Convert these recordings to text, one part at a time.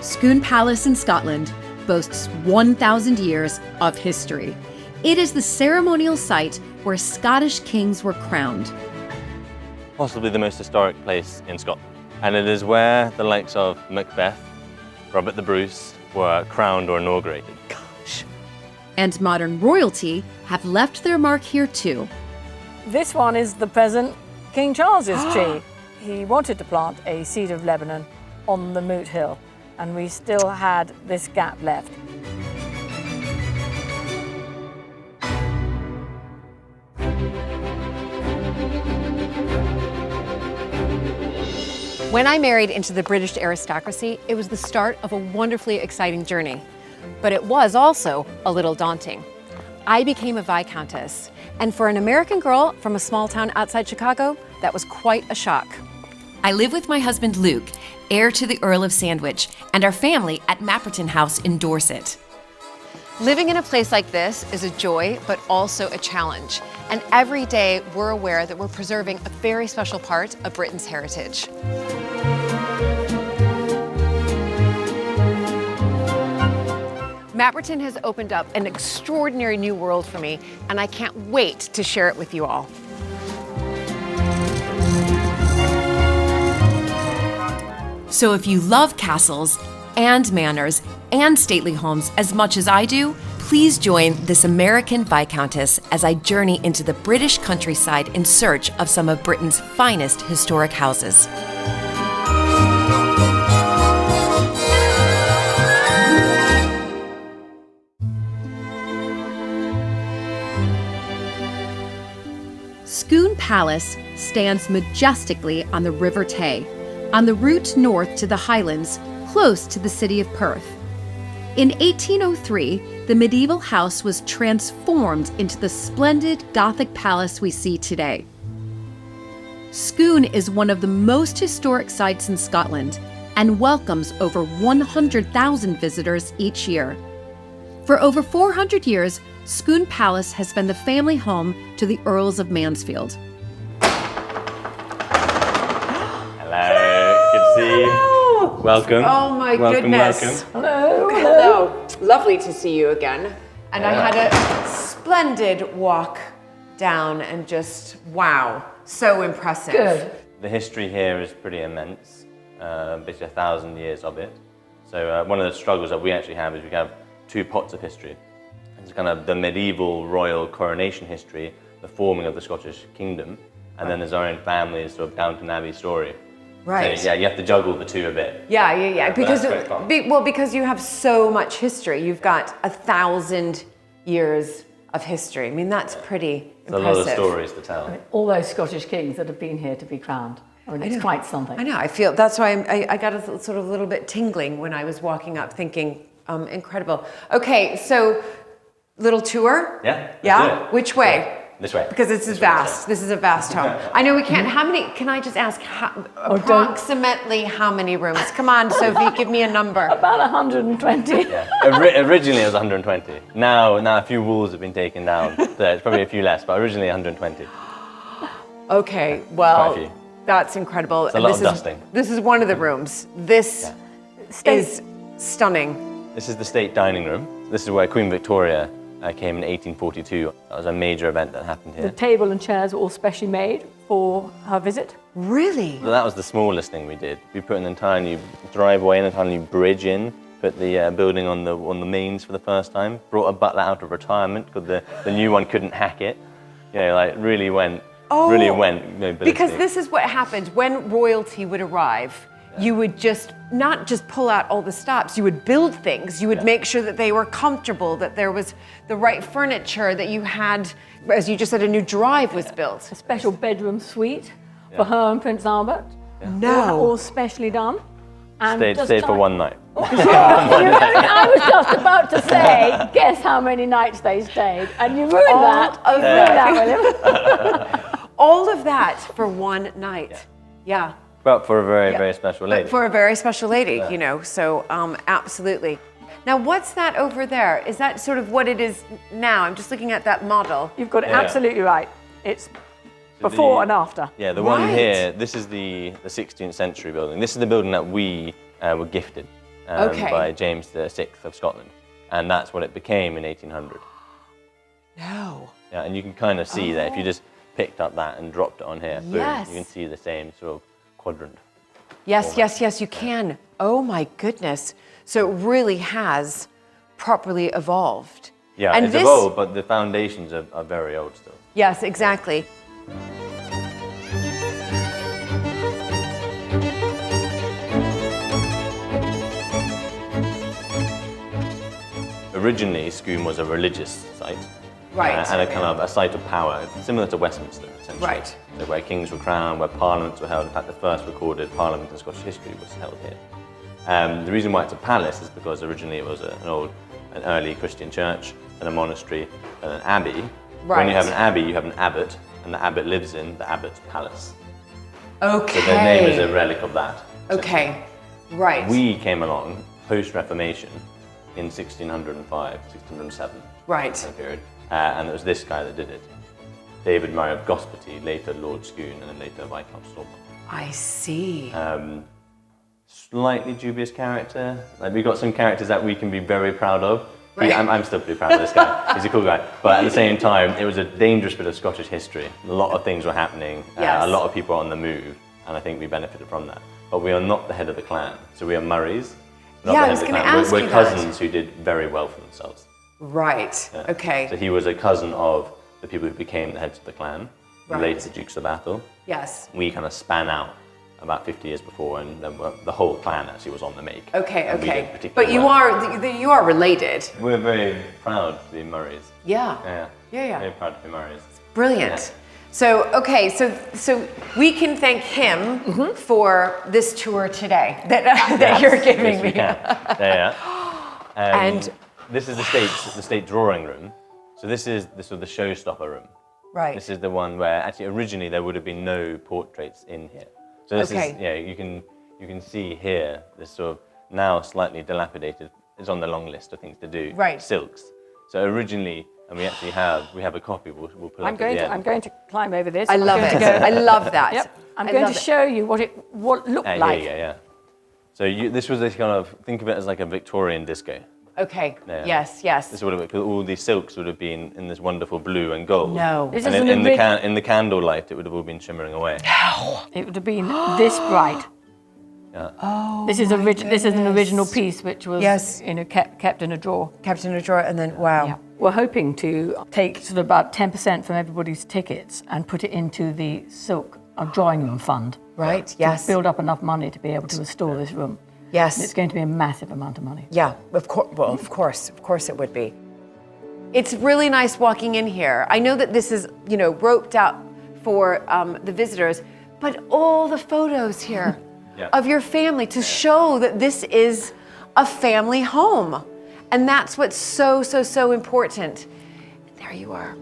Scone Palace in Scotland boasts 1,000 years of history. It is the ceremonial site where Scottish kings were crowned. Possibly the most historic place in Scotland. And it is where the likes of Macbeth, Robert the Bruce were crowned or inaugurated. Gosh. And modern royalty have left their mark here too. This one is the present King Charles's tree. He wanted to plant a seed of Lebanon on the Moot Hill, and we still had this gap left. When I married into the British aristocracy, it was the start of a wonderfully exciting journey. But it was also a little daunting. I became a Viscountess, and for an American girl from a small town outside Chicago, that was quite a shock. I live with my husband Luke, heir to the Earl of Sandwich, and our family at Mapperton House in Dorset. Living in a place like this is a joy, but also a challenge. And every day we're aware that we're preserving a very special part of Britain's heritage. Mapperton has opened up an extraordinary new world for me, and I can't wait to share it with you all. So if you love castles and manors and stately homes as much as I do, please join this American Viscountess as I journey into the British countryside in search of some of Britain's finest historic houses. Scone Palace stands majestically on the River Tay, on the route north to the Highlands, close to the city of Perth. In 1803, the medieval house was transformed into the splendid Gothic palace we see today. Scone is one of the most historic sites in Scotland and welcomes over 100,000 visitors each year. For over 400 years, Scone Palace has been the family home to the Earls of Mansfield. Hello, good to see you. Hello. Welcome. Oh my goodness. Welcome. Hello, Hello. Lovely to see you again. And I Yeah. had a splendid walk down and just, wow, so impressive. Good. The history here is pretty immense, basically 1,000 years of it. So one of the struggles that we actually have is we have two pots of history. It's kind of the medieval royal coronation history, the forming of the Scottish kingdom, and then there's our own family's sort of Downton Abbey story. Right. So, yeah, you have to juggle the two a bit. Yeah. But Because, that's quite fun. because you have so much history. You've got 1,000 years of history. I mean, that's pretty There's impressive. a lot of stories to tell. all those Scottish kings that have been here to be crowned. I mean, it's quite something. I know. I feel that's why I got a sort of little bit tingling when I was walking up, thinking, incredible. Okay, so little tour. Yeah, let's Yeah. do it. Which way? Yeah, this way. Because this is vast. This is a vast home. I know we can't. How many? Can I just ask? Approximately how many rooms? Come on, Sophie, give me a number. About 120. Yeah. Originally it was 120. Now a few walls have been taken down. So it's probably a few less, but originally 120. Okay, Quite a well, few. that's incredible. It's a lot of dusting. This is one of the rooms. This is stunning. This is the state dining room. This is where Queen Victoria came in 1842. That was a major event that happened The here. table and chairs were all specially made for her visit. Really? So that was the smallest thing we did. We put an entire new driveway and an entire new bridge in, put the building on the mains for the first time, brought a butler out of retirement because the new one couldn't hack it. You know, like really went mobility. Because this is what happened when royalty would arrive. You would just not just pull out all the stops, you would build things. You would make sure that they were comfortable, that there was the right furniture, that you had, as you just said, a new drive was built. A special bedroom suite for her and Prince Albert. No. All specially done. And Stayed for one night. I was just about to say, guess how many nights they stayed, and you ruined that. of You ruined that, William. All of that for one night. Yeah. But for a very, very special lady. But for a very special lady, you know, so absolutely. Now, what's that over there? Is that sort of what it is now? I'm just looking at that model. You've got it absolutely right. It's before and after. Yeah, the one here, this is the 16th century building. This is the building that we were gifted. by James VI of Scotland. And that's what it became in 1800. No. Yeah, and you can kind of see that if you just picked up that and dropped it on here, boom, Yes. you can see the same sort of quadrant. Yes, yes, you can. Oh my goodness. So it really has properly evolved. Yeah, and it's this, evolved, but the foundations are very old still. Yes, exactly. Originally, Scone was a religious site. Right. And a kind of a site of power, similar to Westminster, essentially. Right. So where kings were crowned, where parliaments were held. In fact, the first recorded parliament in Scottish history was held here. The reason why it's a palace is because originally it was an early Christian church, and a monastery, and an abbey. Right. When you have an abbey, you have an abbot, and the abbot lives in the abbot's palace. Okay. So their name is a relic of that. Okay, right. We came along post-Reformation in 1605, 1607. Right. That period. And it was this guy that did it. David Murray of Gospety, later Lord Scone, and then later Viscount Stormont. I see. Slightly dubious character. Like, we've got some characters that we can be very proud of. Right. I'm still pretty proud of this guy. He's a cool guy. But at the same time, it was a dangerous bit of Scottish history. A lot of things were happening. Yes. A lot of people on the move. And I think we benefited from that. But we are not the head of the clan. So we are Murrays. Not Yeah, the I head was of the gonna clan. ask We're you that. cousins who did very well for themselves. Right, Yeah. okay. So he was a cousin of the people who became the heads of the clan, Right. later the Dukes of Athol. Yes. We kind of span out about 50 years before, and then the whole clan actually was on the make. Okay, And we did okay. particularly But you well. are related. We're very proud to be Murrays. Yeah. Yeah. Very proud to be Murrays. Brilliant. Yeah. So, okay, so we can thank him for this tour today that you're giving Yes, we me. can. Yeah. And this is the state drawing room. So this is the sort of the showstopper room. right. This is the one where actually originally there would have been no portraits in here. So this Okay. is, you can see here this sort of now slightly dilapidated, it's on the long list of things to do. Right. Silks. So originally, and we actually have a copy. We'll pull I'm up at the end. going to climb over this. I I'm love going it. to go- I love that. Yep. I'm I going love to it. show you what it looked like. Yeah. So this was a kind of, think of it as like a Victorian disco. Okay. Yeah. Yes. This would have, because all these silks would have been in this wonderful blue and gold. No. This And is in the candlelight, it would have all been shimmering away. It would have been this bright. Yeah. Oh, This is an original piece which was Yes. kept in a drawer. Kept in a drawer and then, wow. Yeah. We're hoping to take sort of about 10% from everybody's tickets and put it into the silk drawing room fund. Right, yes. Build up enough money to be able to restore this room. Yes. It's going to be a massive amount of money. Yeah, of course. Well, of course it would be. It's really nice walking in here. I know that this is, roped out for the visitors, but all the photos here Yeah. of your family to show that this is a family home. And that's what's so important. And there you are.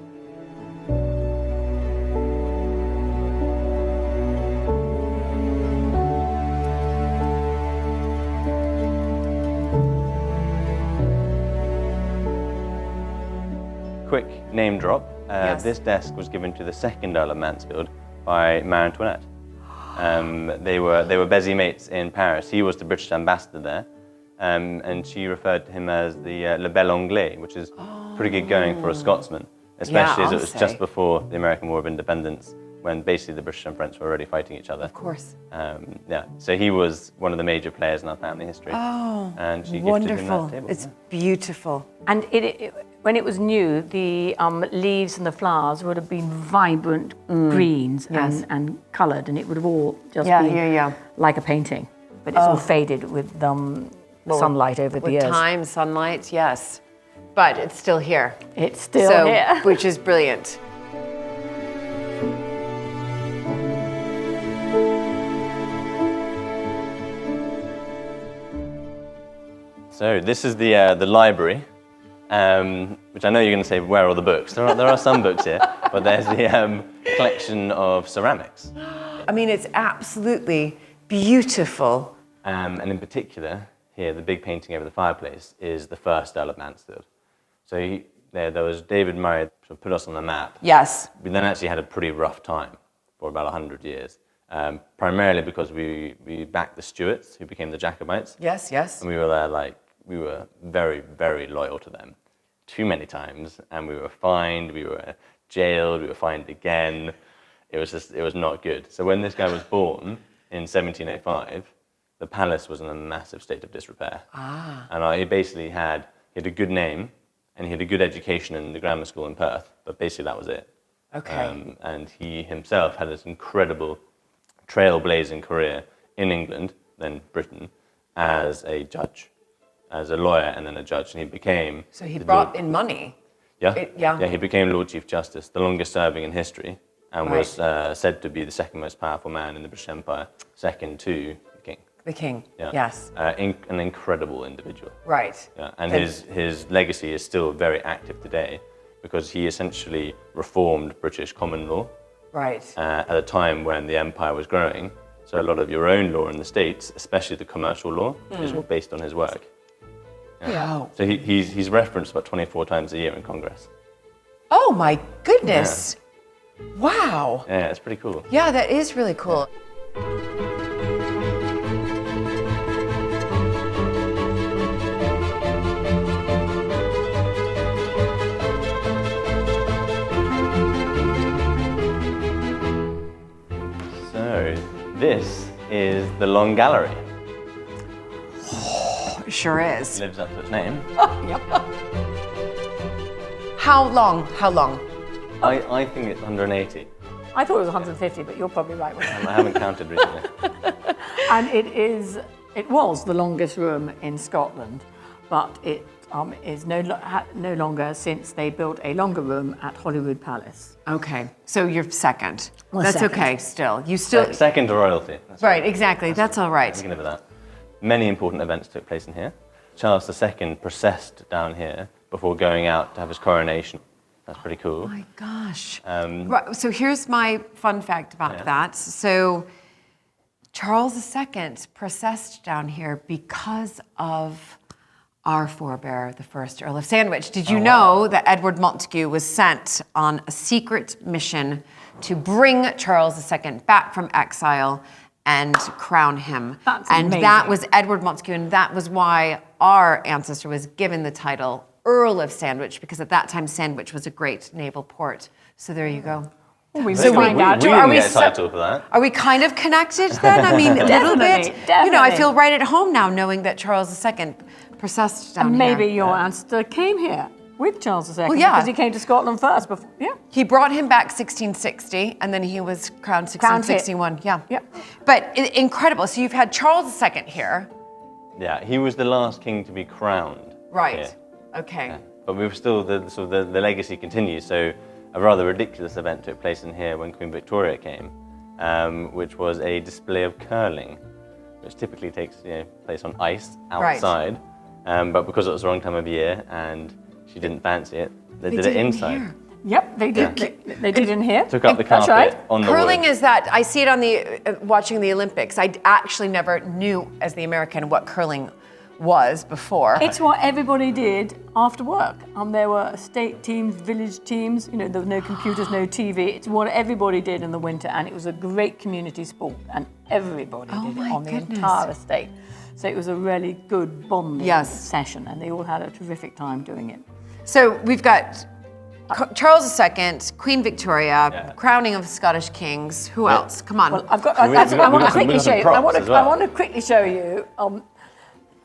Quick name drop. Yes. This desk was given to the second Earl of Mansfield by Mary Antoinette. They were busy mates in Paris. He was the British ambassador there, and she referred to him as the Le Bel Anglais, which is pretty good going for a Scotsman, especially as it I'll was say. just before the American War of Independence, when basically the British and French were already fighting each other. Of course. So he was one of the major players in our family history. Oh, and she gifted him wonderful. that table. It's beautiful. And when it was new, the leaves and the flowers would have been vibrant greens Yes. and coloured, and it would have all just Yeah, been yeah. like a painting. But it's all faded with sunlight over the With years. time, sunlight, yes. But it's still here. It's still here. Which is brilliant. So this is the library, which I know you're going to say, where are all the books? There are some books here, but there's the collection of ceramics. I mean, it's absolutely beautiful. And in particular, here, the big painting over the fireplace is the first Earl of Mansfield. So there was David Murray, who put us on the map. Yes. We then actually had a pretty rough time for about 100 years. primarily because we backed the Stuarts, who became the Jacobites. Yes, yes. And we were there we were very, very loyal to them. Too many times, and we were fined, we were jailed, we were fined again. It was not good. So when this guy was born in 1785, the palace was in a massive state of disrepair. And he basically had a good name, and he had a good education in the grammar school in Perth, but basically that was it. Okay. And he himself had this incredible trailblazing career in England, then Britain, as a judge, as a lawyer and then a judge. And he became... So he brought in money. Yeah, he became Lord Chief Justice, the longest serving in history, and was said to be the second most powerful man in the British Empire, second to the king. The king, Yeah. yes. An incredible individual. Right. Yeah. And his legacy is still very active today because he essentially reformed British common law Right. at a time when the empire was growing. So a lot of your own law in the States, especially the commercial law, is all based on his work. Yeah. So he's referenced about 24 times a year in Congress. Oh my goodness. Wow. Yeah, it's pretty cool. Yeah, that is really cool. So this is the Long Gallery. It sure is. Lives up to its name. How long? How long? I think it's 180. I thought it was 150, but you're probably right with that. I haven't counted recently. And it was the longest room in Scotland, but it is no longer since they built a longer room at Holyrood Palace. Okay. So you're second. Well, That's second. okay still. You still... Second to royalty. That's Right, exactly. That's all right. We can live with that. Many important events took place in here. Charles II processed down here before going out to have his coronation. That's pretty cool. Oh my gosh. Right, so here's my fun fact about that. So Charles II processed down here because of our forebear, the first Earl of Sandwich. Did you know that Edward Montagu was sent on a secret mission to bring Charles II back from exile and crown him? That's and amazing. that was Edward Montagu, and that was why our ancestor was given the title Earl of Sandwich, because at that time Sandwich was a great naval port. So there you go. Well, we So will find out. We are didn't we get a so- title for that. Are we kind of connected then? I mean, a little bit. Definitely, You know, I definitely. feel right at home now knowing that Charles II processed down And maybe here. your ancestor came here with Charles II yeah. because he came to Scotland first. He brought him back 1660, and then he was crowned 1661. Yeah. Yep. But incredible. So you've had Charles II here. Yeah, he was the last king to be crowned. Right. here. Okay. But we were still, the legacy continues. So a rather ridiculous event took place in here when Queen Victoria came, which was a display of curling, which typically takes place on ice outside. But because it was the wrong time of year and she didn't fancy it, they did it inside. here. Yep, they did. They did in here. Took up the That's carpet right. on the Curling wood. is that, I see it on the, watching the Olympics. I actually never knew as the American what curling was before. It's what everybody did after work. There were state teams, village teams. There were no computers, no TV. It's what everybody did in the winter, and it was a great community sport, and everybody did it my on the goodness. entire estate. So it was a really good bonding session, and they all had a terrific time doing it. So we've got Charles II, Queen Victoria, crowning of Scottish kings. Who else? Come on. Well, I've got. We got I want to some- we quickly got some show you. props as well. I want to quickly show you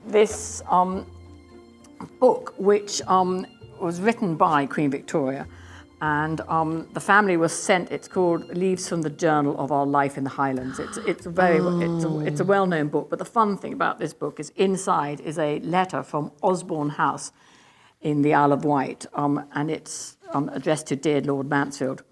this book, which was written by Queen Victoria, and the family was sent. It's called "Leaves from the Journal of Our Life in the Highlands." It's a well-known book. But the fun thing about this book is inside is a letter from Osborne House in the Isle of Wight, and it's addressed to dear Lord Mansfield.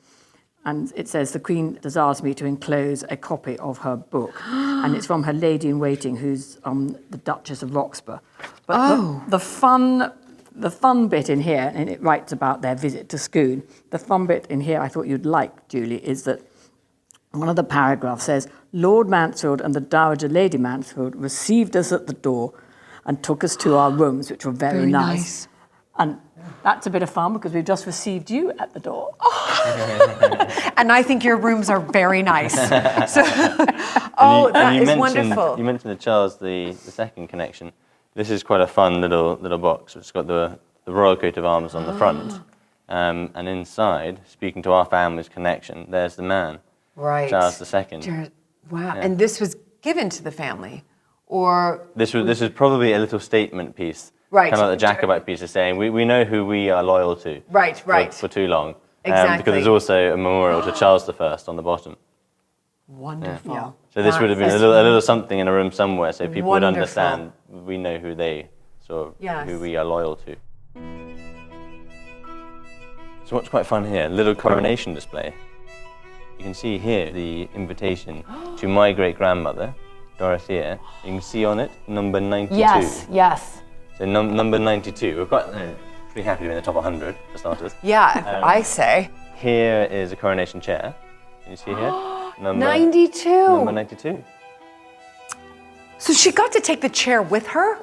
And it says, the Queen desires me to enclose a copy of her book. And it's from her lady-in-waiting, who's the Duchess of Roxburgh. But the fun bit in here, and it writes about their visit to Scone, the fun bit in here I thought you'd like, Julie, is that one of the paragraphs says, Lord Mansfield and the Dowager Lady Mansfield received us at the door and took us to our rooms, which were very nice. And that's a bit of fun because we've just received you at the door. And I think your rooms are very nice. So, that is wonderful. You mentioned the Charles II connection. This is quite a fun little box. It's got the royal coat of arms on the front. And inside, speaking to our family's connection, there's the man, Right. Charles II. Wow. Yeah. And this was given to the family? Or This is probably a little statement piece. Right. Kind of like the Jacobite piece is saying, we know who we are loyal to. Right. For too long. Exactly. Because there's also a memorial to Charles I on the bottom. wonderful. Yeah. So this would have been a little something in a room somewhere, so people would understand we know who they who we are loyal to. So what's quite fun here, little coronation display. You can see here the invitation to my great-grandmother, Dorothea. You can see on it number 92. Yes. So number 92. We're quite pretty happy to be in the top 100 for starters. Yeah, I say. Here is a coronation chair. Can you see here? Number 92. Number 92. So she got to take the chair with her?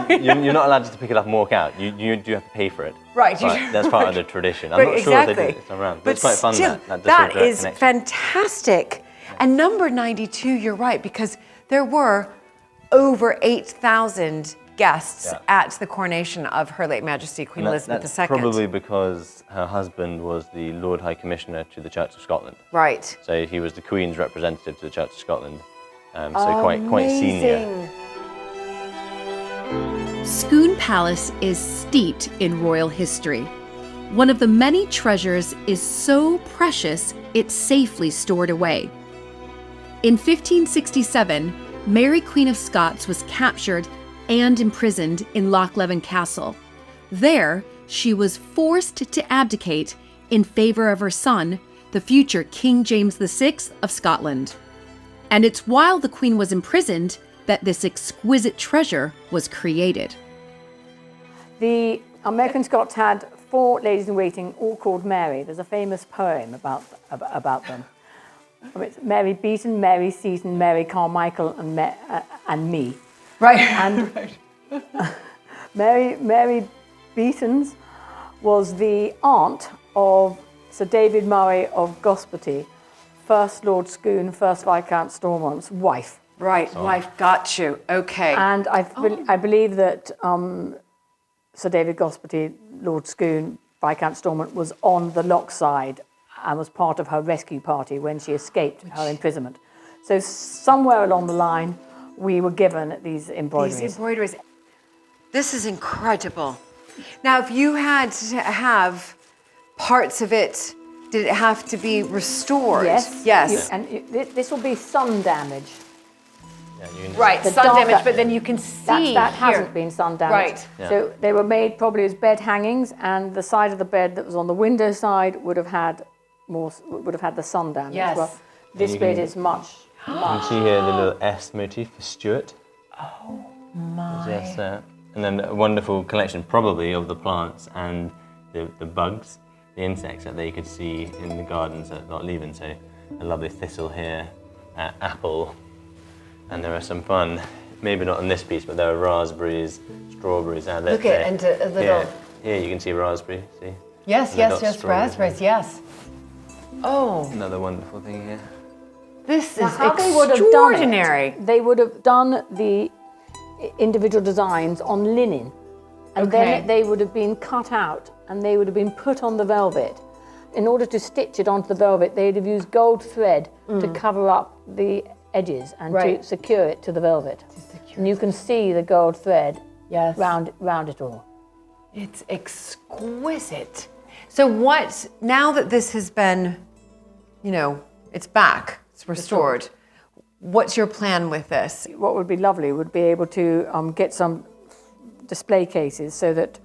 You're not allowed to pick it up and walk out. You do have to pay for it. Right. That's part of the tradition. I'm not sure if they do it around. But it's quite fun. Still, that is fantastic. And number 92, you're right, because there were over 8,000 guests at the coronation of Her late Majesty Queen Elizabeth II. That's probably because her husband was the Lord High Commissioner to the Church of Scotland. Right. So he was the Queen's representative to the Church of Scotland. So quite senior. Scone Palace is steeped in royal history. One of the many treasures is so precious it's safely stored away. In 1567, Mary Queen of Scots was captured and imprisoned in Loch Leven Castle. There, she was forced to abdicate in favor of her son, the future King James VI of Scotland. And it's while the Queen was imprisoned that this exquisite treasure was created. The American Scots had 4 ladies-in-waiting, all called Mary. There's a famous poem about them. It's Mary Beaton, Mary Seaton, Mary Carmichael, and me. Right. And Mary Beaton's was the aunt of Sir David Murray of Gosparty, First Lord Scone, First Viscount Stormont's wife. Right, wife, got you. Okay. And I believe that Sir David Gosparty, Lord Scone, Viscount Stormont, was on the loch side and was part of her rescue party when she escaped her imprisonment. So somewhere along the line, we were given these embroideries. These embroideries. This is incredible. Now, if you had to have parts of it, did it have to be restored? Yes. Yes. This will be sun damage. Right, sun damage, but then you can see that hasn't been sun damaged. Right. Yeah. So they were made probably as bed hangings, and the side of the bed that was on the window side would have had the sun damage. Yes. Well, this bit is much. You can see here the little S motif for Stuart. Oh my. Yes, and then a wonderful collection, probably, of the plants and the bugs, the insects that they could see in the gardens at Loch Leven. So a lovely thistle here, apple, and there are some fun, maybe not on this piece, but there are raspberries, strawberries. Look at and a little. Here you can see raspberry. See. Yes, raspberries. Yes. Oh. Another wonderful thing here. This is How they would have done it, they would have done the individual designs on linen, and then they would have been cut out and they would have been put on the velvet. In order to stitch it onto the velvet, they'd have used gold thread to cover up the edges and to secure it to the velvet. And you can see the gold thread round it all. It's exquisite. So now that this has been, it's back, it's restored, what's your plan with this? What would be lovely would be able to get some display cases so that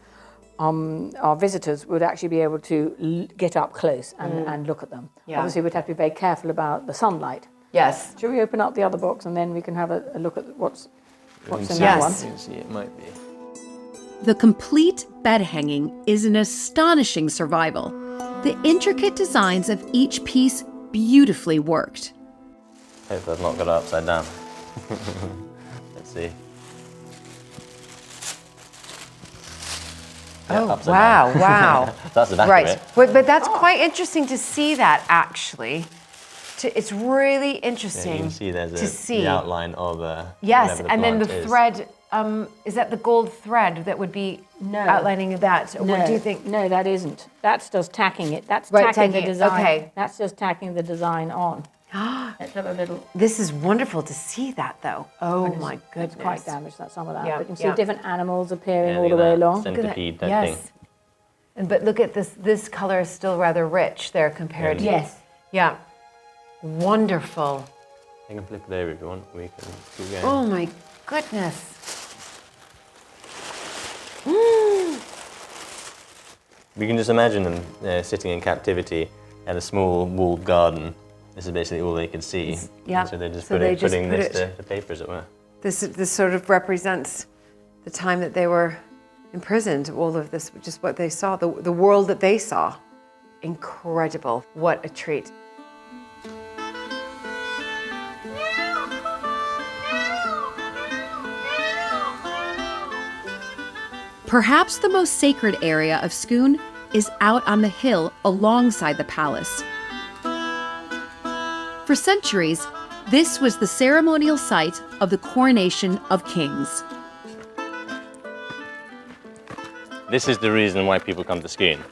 our visitors would actually be able to get up close and look at them. Yeah. Obviously, we'd have to be very careful about the sunlight. Yes. Shall we open up the other box and then we can have a look at what's in that Yes. one? You can see it might be. The complete bed hanging is an astonishing survival. The intricate designs of each piece beautifully worked. Hopefully I've not got it upside down. Let's see. Oh, upside wow, down. wow. That's the back Right, of it. but that's quite interesting to see that, actually. It's really Yeah, interesting you can see there's to see. the outline of Yes, whatever and then the plant is. thread, is that the gold thread that would be outlining that? What do you think? No, that isn't. That's just tacking it. That's Right, tacking the tacking it, design. okay. That's just tacking the design on. Let's have a little. This is wonderful to see that, though. Oh, my goodness. It's quite damaged, that's some of that. Yeah, but you can yeah. see different animals appearing Yeah, all look the at way that along. centipede type Yes. thing. But look at this. This color is still rather rich there compared to. Yes. Yeah. Wonderful. I can flip it over if you want. We can keep going. Oh my goodness. We can just imagine them sitting in captivity in a small walled garden. This is basically all they could see. Yeah. So they're just So they putting just put this to paper, as it were. This sort of represents the time that they were imprisoned. All of this, just what they saw, the world that they saw. Incredible. What a treat. Perhaps the most sacred area of Scone is out on the hill alongside the palace. For centuries, this was the ceremonial site of the coronation of kings. This is the reason why people come to Scone.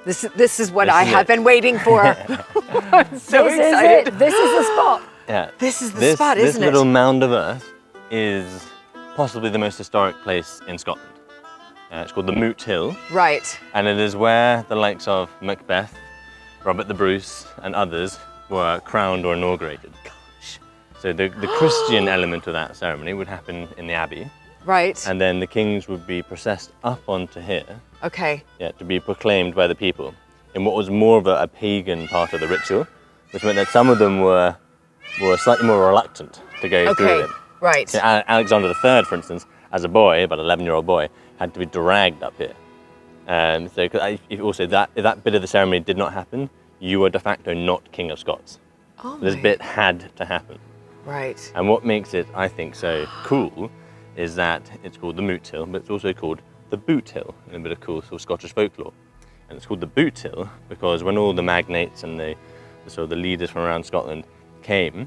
This is what This I is have it. been waiting for. I'm so This excited. is it. This is the spot. Yeah. This is the spot, This isn't it? little mound of earth is possibly the most historic place in Scotland. It's called the Moot Hill, Right. and it is where the likes of Macbeth, Robert the Bruce, and others were crowned or inaugurated. Gosh. So the Christian element of that ceremony would happen in the abbey, Right. and then the kings would be processed up onto here, Okay. to be proclaimed by the people in what was more of a pagan part of the ritual, which meant that some of them were slightly more reluctant to go through Okay. it. Right. So Alexander III, for instance, as a boy, about 11-year-old boy, had to be dragged up here. If that bit of the ceremony did not happen, you were de facto not King of Scots. Oh This my- bit had to happen. Right. And what makes it, I think, so cool is that it's called the Moot Hill, but it's also called the Boot Hill, in a bit of cool sort of Scottish folklore. And it's called the Boot Hill because when all the magnates and the leaders from around Scotland came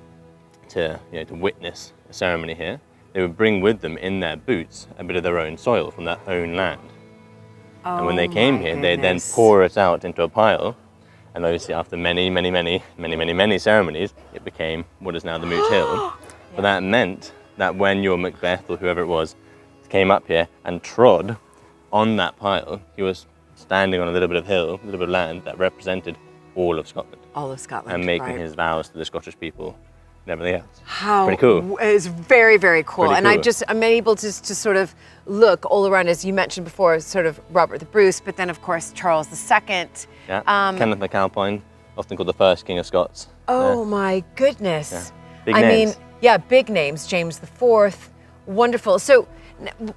to witness a ceremony here, they would bring with them in their boots a bit of their own soil from their own land. And when they came here, they'd then pour it out into a pile. And obviously after many ceremonies, it became what is now the Moot Hill. But that meant that when your Macbeth or whoever it was came up here and trod on that pile, he was standing on a little bit of hill, a little bit of land that represented all of Scotland. All of Scotland. And making right. his vows to the Scottish people and everything else. How Pretty cool. It's very, very cool. Pretty And cool. I'm able to sort of look all around, as you mentioned before, sort of Robert the Bruce, but then of course Charles II. Yeah. Kenneth MacAlpine, often called the first King of Scots. Oh my goodness. Yeah. Big I names. mean, yeah, big names. James IV, wonderful. So,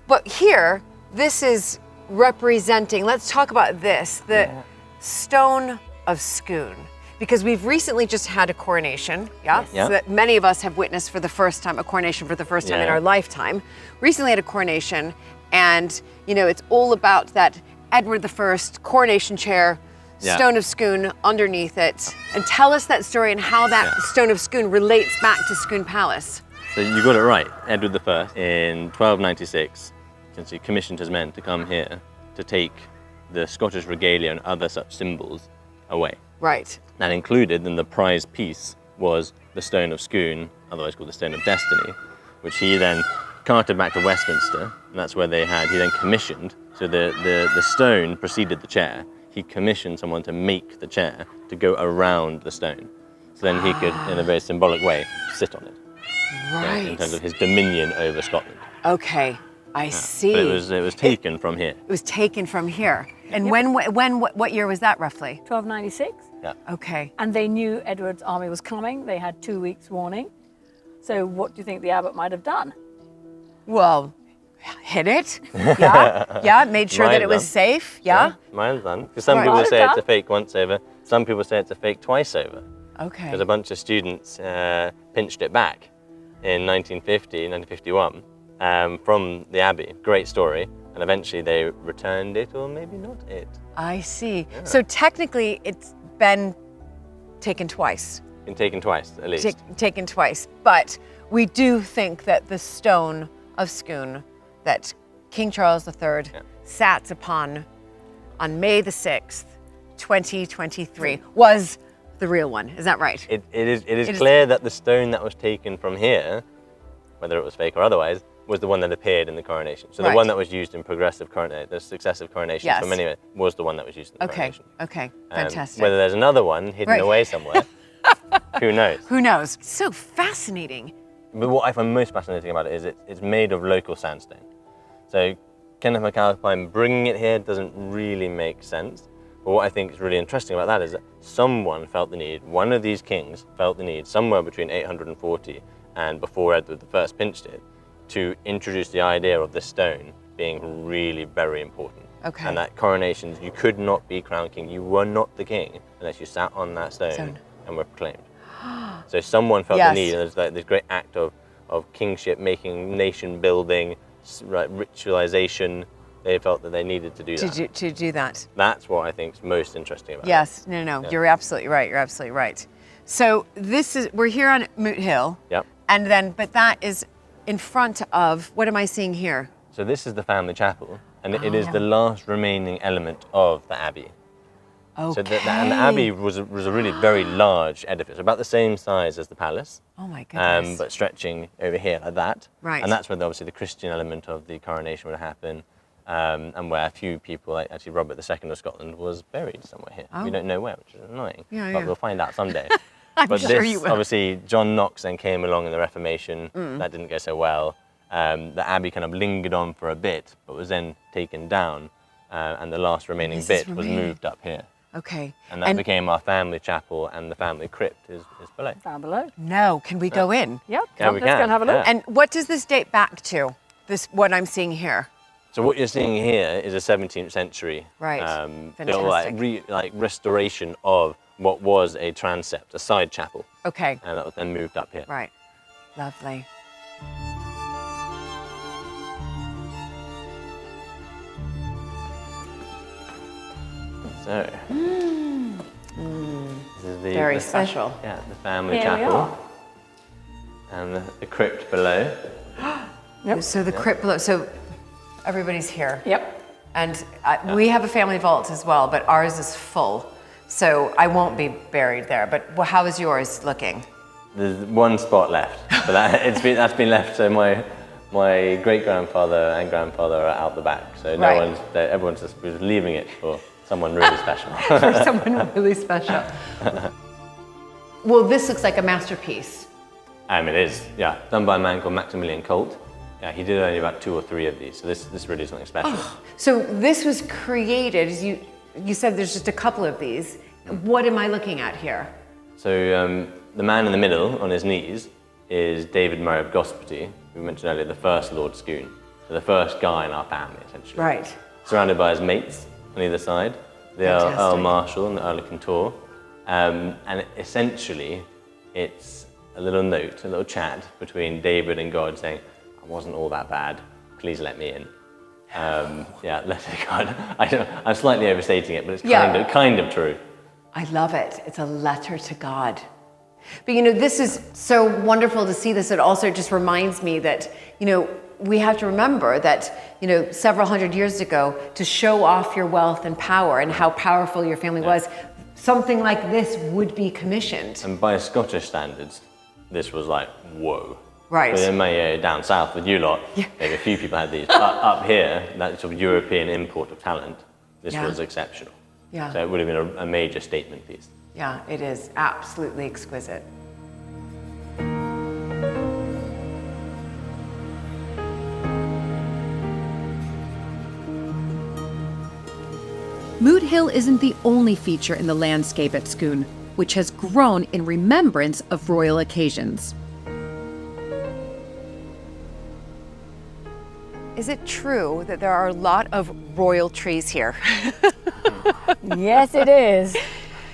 but here, this is representing, let's talk about this, the Stone of Scone. Because we've recently just had a coronation, Yeah. So that many of us have witnessed for the first time, a coronation for the first time in Yeah. our lifetime. Recently had a coronation, and it's all about that Edward I coronation chair, Yeah. Stone of Scone underneath it. And tell us that story and how that Stone of Scone relates back to Scone Palace. So you got it right. Edward I in 1296 essentially commissioned his men to come here to take the Scottish regalia and other such symbols away. Right. That included in the prize piece was the Stone of Scone, otherwise called the Stone of Destiny, which he then carted back to Westminster, and that's where he then commissioned. So the stone preceded the chair. He commissioned someone to make the chair to go around the stone. So then he could, in a very symbolic way, sit on it. Right. In terms of his dominion over Scotland. Okay, I see. But it was taken from here. It was taken from here. And what year was that roughly? 1296. Yeah. Okay. And they knew Edward's army was coming. They had 2 weeks warning. So what do you think the abbot might have done? Well, hit it. Yeah. Made sure that it was safe. Yeah. Mine's done. Because some Right. people Mine's say it's done. a fake once over. Some people say it's a fake twice over. Okay. Because a bunch of students pinched it back in 1950, 1951 from the Abbey. Great story. and eventually they returned it, or maybe not it. I see. So technically, it's been taken twice. Been taken twice, at least. Taken twice, but we do think that the stone of Scone that King Charles III sat upon on May the 6th, 2023, was the real one. Is that right? It is clear that the stone that was taken from here, whether it was fake or otherwise, was the one that appeared in the coronation. So the one that was used in the successive coronations from anywhere, was the one that was used in the coronation. Okay, fantastic. Whether there's another one hidden away somewhere, who knows? Who knows? So fascinating. But what I find most fascinating about it is it's made of local sandstone. So Kenneth MacAlpine bringing it here doesn't really make sense. But what I think is really interesting about that is that someone felt the need, one of these kings felt the need somewhere between 840 and before Edward I pinched it, to introduce the idea of the stone being really very important. Okay. And that coronations, you could not be crowned king, you were not the king unless you sat on that stone and were proclaimed. So someone felt the need, and there's like this great act of kingship, making nation building, ritualization. They felt that they needed to do that. To do that. That's what I think is most interesting about it. Yes, no, you're absolutely right. You're absolutely right. So we're here on Moot Hill. Yep. And then, but that is in front of, what am I seeing here? So this is the family chapel, and it is the last remaining element of the abbey. Okay. So and the abbey was a really very large edifice, about the same size as the palace. Oh my goodness. But stretching over here like that. Right. And that's where obviously the Christian element of the coronation would happen, and where a few people, like actually Robert II of Scotland, was buried somewhere here. We don't know where, which is annoying. But we'll find out someday. I'm sure you will. Obviously, John Knox then came along in the Reformation. That didn't go so well. The abbey kind of lingered on for a bit, but was then taken down, and the last remaining bit was moved up here. Okay. And that became our family chapel, and the family crypt is below. Down below. No, can we go in? Yep. Yeah, we Let's go can. and have a look. Yeah. And what does this date back to? What I'm seeing here? So what you're seeing here is a 17th century Fantastic. restoration of what was a transept, a side chapel. Okay. And that was then moved up here. Right. Lovely. So, this is Very special. Yeah, the family Here we chapel. are. And the crypt below. So the crypt below, so everybody's here. Yep. And we have a family vault as well, but ours is full. So I won't be buried there, but how is yours looking? There's one spot left, but that's been left. So my great-grandfather and grandfather are out the back. So everyone's just leaving it for someone really special. For someone really special. Well, this looks like a masterpiece. It is, yeah. Done by a man called Maximilian Colt. Yeah, he did only about 2 or 3 of these, so this really is something special. Oh, so this was created, as you said there's just a couple of these. What am I looking at here? So the man in the middle, on his knees, is David Murray of Gosparty, who we mentioned earlier, the first Lord Scone. So the first guy in our family, essentially. Right. Surrounded by his mates on either side, the Earl Marshal and the Earl of Kintor. And essentially, it's a little note, a little chat between David and God saying, I wasn't all that bad, please let me in. Let God. I'm slightly overstating it, but it's kind of true. I love it. It's a letter to God. But this is so wonderful to see this. It also just reminds me that, we have to remember that, several hundred years ago, to show off your wealth and power and how powerful your family was, something like this would be commissioned. And by Scottish standards, this was like, whoa. Right. But then down south with you lot, maybe a few people had these. Up here, that sort of European import of talent, this was exceptional. Yeah. So it would have been a major statement piece. Yeah, it is absolutely exquisite. Moot Hill isn't the only feature in the landscape at Scone, which has grown in remembrance of royal occasions. Is it true that there are a lot of royal trees here? Yes, it is.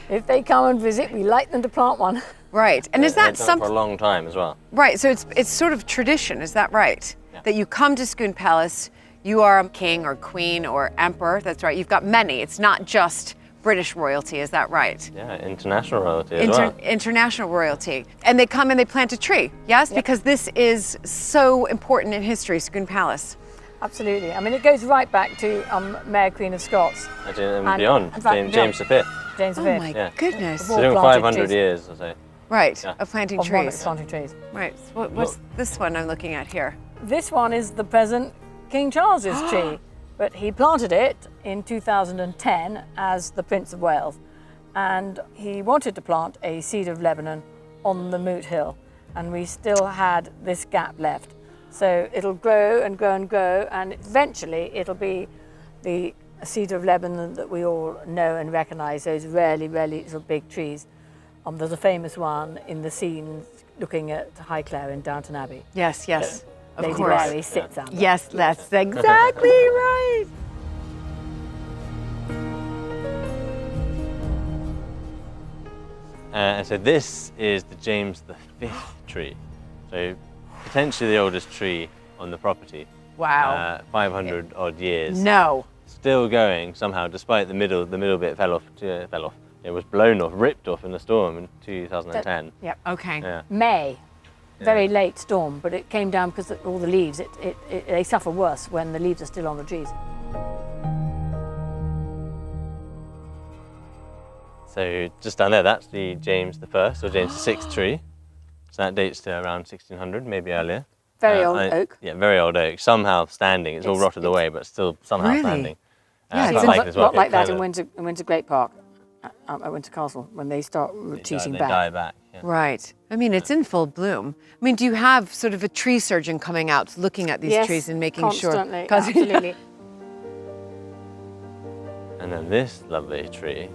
If they come and visit, we like them to plant one. Right. And is that They've done it something? for a long time as well. Right. So it's sort of tradition. Is that right? Yeah. That you come to Scone Palace, You are a king or queen or emperor, that's right. You've got many. It's not just British royalty, is that right? Yeah, international royalty as well. International royalty. And they come and they plant a tree, yes? Yep. Because this is so important in history, Scone Palace. Absolutely. I mean, it goes right back to Mary Queen of Scots. And beyond, James V. James V. Oh my goodness. So doing 500 years or so. Right, of planting trees. Planting trees. Right, so what's this one I'm looking at here? This one is the present King Charles's tree, but he planted it in 2010 as the Prince of Wales. And he wanted to plant a seed of Lebanon on the Moot Hill, and we still had this gap left. So it'll grow and grow and grow, and eventually it'll be the seed of Lebanon that we all know and recognise, those really, really little big trees. There's a famous one in the scene looking at Highclere in Downton Abbey. Yes, yes, of Lady course. Mary sits under. Yes, that's exactly right. And so this is the James V tree. So potentially the oldest tree on the property. Wow. 500 odd years. No. Still going somehow, despite the middle bit fell off. It was blown off, ripped off in a storm in 2010. Yep. Okay. Yeah. May, very late storm, but it came down because all the leaves, they suffer worse when the leaves are still on the trees. So just down there, that's the James I or James VI tree. So that dates to around 1600, maybe earlier. Very old oak. Yeah, very old oak. Somehow standing. It's all rotted away, but still somehow Really? standing. Yeah, It's like not like that in Windsor Great Park, at Windsor Castle, when they start retreating they back. die back. Yeah. Right. I mean, it's in full bloom. I mean, do you have sort of a tree surgeon coming out, looking at these Yes, trees and making constantly, sure? absolutely. And then this lovely tree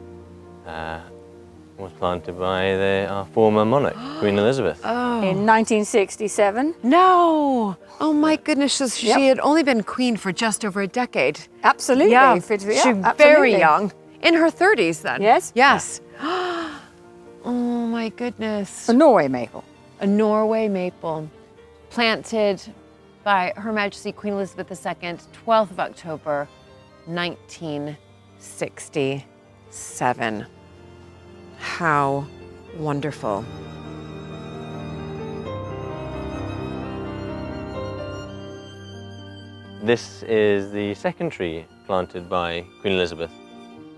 was planted by our former monarch, Queen Elizabeth. In 1967. No. Oh my goodness. So she Yep. had only been queen for just over a decade. Absolutely. Yeah. She's She's very young. In her 30s then. Yes. Yes. Oh my goodness. A Norway maple. A Norway maple planted by Her Majesty Queen Elizabeth II, 12th of October, 1967. How wonderful. This is the second tree planted by Queen Elizabeth.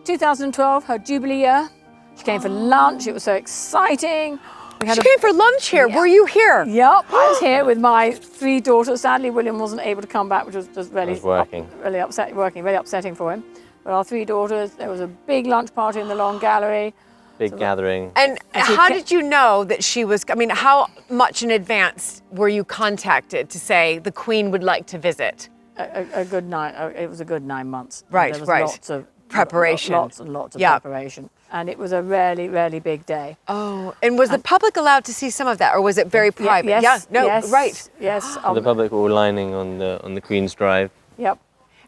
2012, her Jubilee year. She came for lunch. It was so exciting. We had She came for lunch here. Yeah. Were you here? Yep, I was here with my 3 daughters. Sadly, William wasn't able to come back, which was just really, really upsetting for him. But our 3 daughters, there was a big lunch party in the Long Gallery. Big gathering. And how did you know that she was, I mean, how much in advance were you contacted to say the Queen would like to visit? A good 9, it was a good 9 months. Right, There was right. lots of Preparation. Lots and lots of Yeah. preparation. And it was a really, really big day. Oh, and was the public allowed to see some of that, or was it very private? Yes, Yeah, no, yes, right. Yes. The public were all lining on the Queen's Drive. Yep.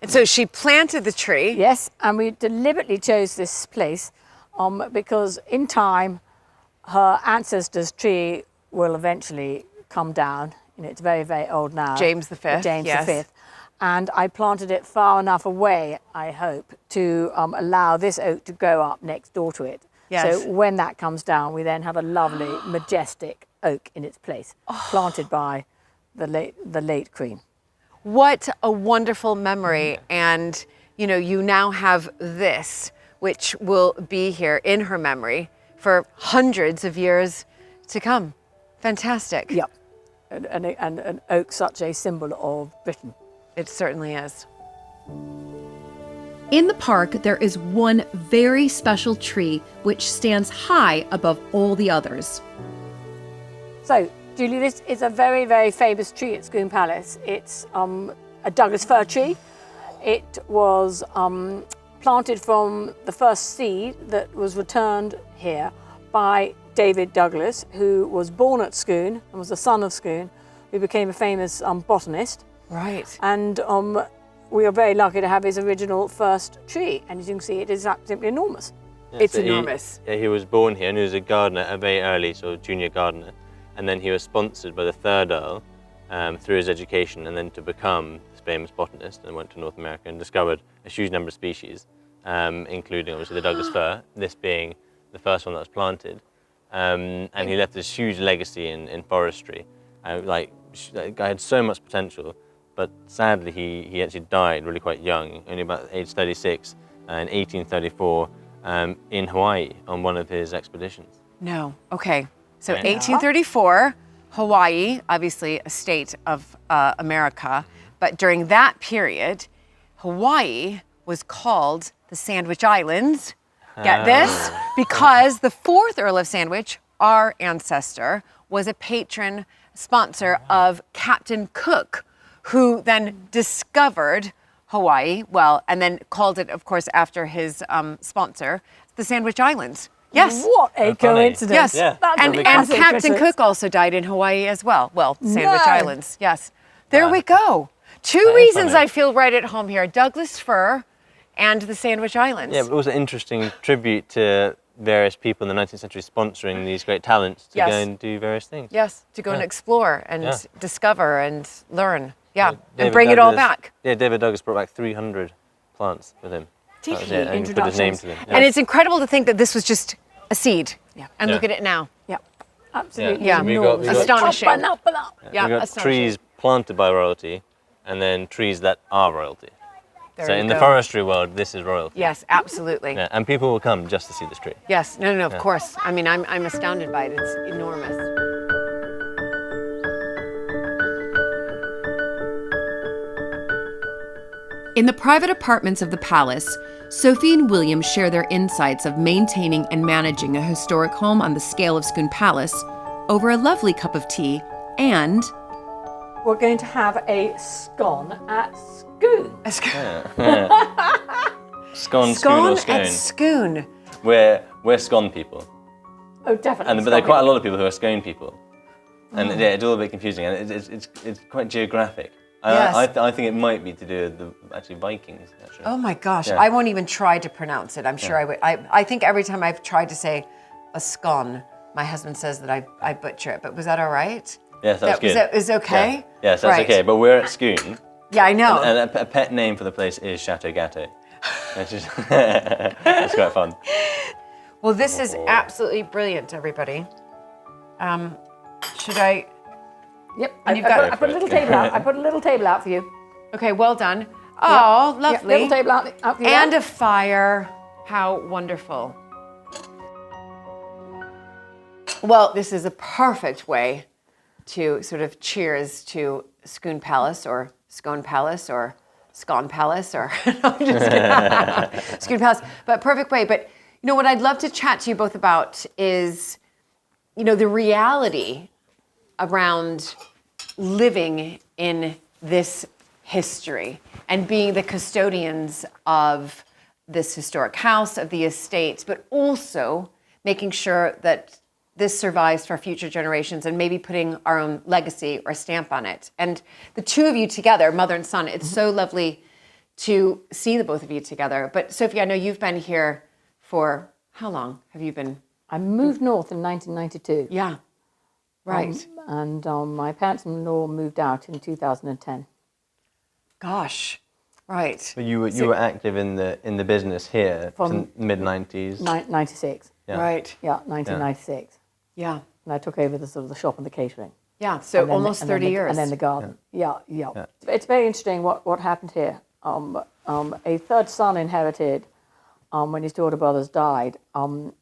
And so she planted the tree. Yes, and we deliberately chose this place because in time, her ancestor's tree will eventually come down. You know, it's very, very old now. James V, James yes. V. And I planted it far enough away, I hope, to allow this oak to grow up next door to it. Yes. So when that comes down, we then have a lovely, majestic oak in its place, planted by the late Queen. What a wonderful memory. And, you know, you now have this, which will be here in her memory for hundreds of years to come. Fantastic. Yep. And an oak, such a symbol of Britain. It certainly is. In the park, there is one very special tree which stands high above all the others. So, Julie, this is a very, very famous tree at Scone Palace. It's a Douglas fir tree. It was planted from the first seed that was returned here by David Douglas, who was born at Scone and was the son of Scone, who became a famous botanist. Right. And we are very lucky to have his original first tree. And as you can see, it is absolutely enormous. Yeah, It's so enormous. He was born here and he was a gardener, a very early sort of junior gardener. And then he was sponsored by the 3rd Earl through his education and then to become famous botanist and went to North America and discovered a huge number of species, including obviously the Douglas fir, this being the first one that was planted. And he left this huge legacy in forestry. The guy had so much potential, but sadly he actually died really quite young, only about age 36, in 1834 in Hawaii on one of his expeditions. No. Okay. So Yeah. 1834, Hawaii, obviously a state of America, but during that period, Hawaii was called the Sandwich Islands. Get this? Because the 4th Earl of Sandwich, our ancestor, was a patron sponsor of Captain Cook, who then discovered Hawaii, and then called it, of course, after his sponsor, the Sandwich Islands. Yes. What a coincidence. Yes. Yeah. That's And a massive Captain coincidence. Cook also died in Hawaii as well. Well, Sandwich No. Islands. Yes. There we go. Two That is reasons funny. I feel right at home here: Douglas fir and the Sandwich Islands. Yeah, but also an interesting tribute to various people in the 19th century sponsoring these great talents to Yes. go and do various things. Yes, to go and explore and Yeah. discover and learn. Yeah, and David bring it all Douglas- back. Yeah, David Douglas brought back 300 plants with him. Did That was he? it, and he put his name to them. And it's incredible to think that this was just a seed. Yeah. And look Yeah. at it now. Yeah, absolutely. Yeah. We got- enormous. we got- Astonishing. Up and up and up. Yeah, We've got astonishing. trees planted by royalty and then trees that are royalty. There So you in the go. forestry world, this is royalty. Yes, absolutely. Yeah, and people will come just to see this tree. Yes, no, of course. I mean, I'm astounded by it. It's enormous. In the private apartments of the palace, Sophie and William share their insights of maintaining and managing a historic home on the scale of Scone Palace over a lovely cup of tea and We're going to have a scone at Scone. Scone, Scone, Scone or Scone. at Scone. We're Scone people. Oh, definitely. But there are quite a Scone. lot of people who are Scone people. And yeah, it's all a bit confusing, and it's quite geographic. Yes. I think it might be to do with the Vikings, actually. Oh my gosh, Yeah. I won't even try to pronounce it. I'm sure I would. I think every time I've tried to say a scone, my husband says that I butcher it. But was that all right? Yes, that's good. Is okay? Yeah. Yes, that's Right. okay. But we're at Scone, Yeah, I know. and a pet name for the place is Chateau Gâteau. Which is it's quite fun. Well, this is absolutely brilliant, everybody. Should I? Yep. And you've got- I put a little table out. I put a little table out for you. Okay, well done. Oh, Yeah, lovely. little table out for you. And a fire. How wonderful. Well, this is a perfect way to sort of cheers to Scone Palace or Scone Palace or Scone Palace or no, I'm just kidding. Scone Palace, but perfect way. But you know what I'd love to chat to you both about is, you know, the reality around living in this history and being the custodians of this historic house, of the estates, but also making sure that this survives for future generations and maybe putting our own legacy or stamp on it. And the two of you together, mother and son, it's so lovely to see the both of you together. But Sophie, I know you've been here for how long have you been? I moved north in 1992. Yeah, right. And my parents-in-law moved out in 2010. Gosh, right. But you were active in the business here From mid 90s. 96. Yeah. Right. Yeah, 1996. Yeah. And I took over the sort of the shop and the catering. Yeah. So And then almost 30 years. And then the garden. Yeah. It's very interesting what happened here. A third son inherited when his two older brothers died. In